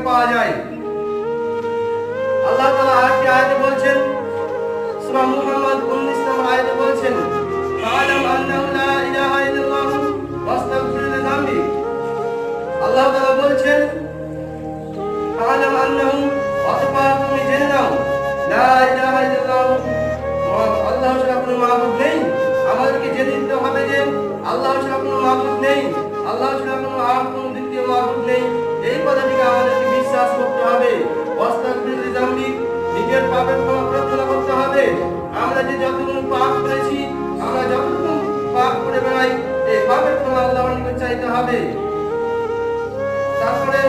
পাওয়া যায়। আল্লাহ তাআলা আরেকটি আয়াতে বলছেন, সূরা মুহাম্মদ 19 নম্বর আয়াতে বলছেন, ফাআলাম আন্নাহু লা ইলাহা ইল্লাল্লাহ ওয়াস্তাগফির লিযামবি। আল্লাহ তাআলা বলছেন, ফাআলাম আন্নাহু, অতঃপর তুমি জেনে নাও, লা ইলাহা ইল্লাল্লাহ, আল্লাহ ছাড়া কোনো মাবুদ নেই। আমাদেরকে জেনে নিতে হবে যে আল্লাহ ছাড়া কোনো মাবুদ নেই, আল্লাহ ছাড়া কোনো দ্বিতীয় মাবুদ নেই। এই কথাটিকে আমাদেরকে বিশ্বাস করতে হবে। ওয়াস্তাগফির লিযামবি, নিজের পাপের ক্ষমা প্রার্থনা করতে হবে। আমরা যে যতগুলো পাপ করেছি, আমরা যতটুকু পাপ করে বেড়াই, এই পাপের ক্ষমা আল্লাহর নিকট চাইতে হবে। তারপরে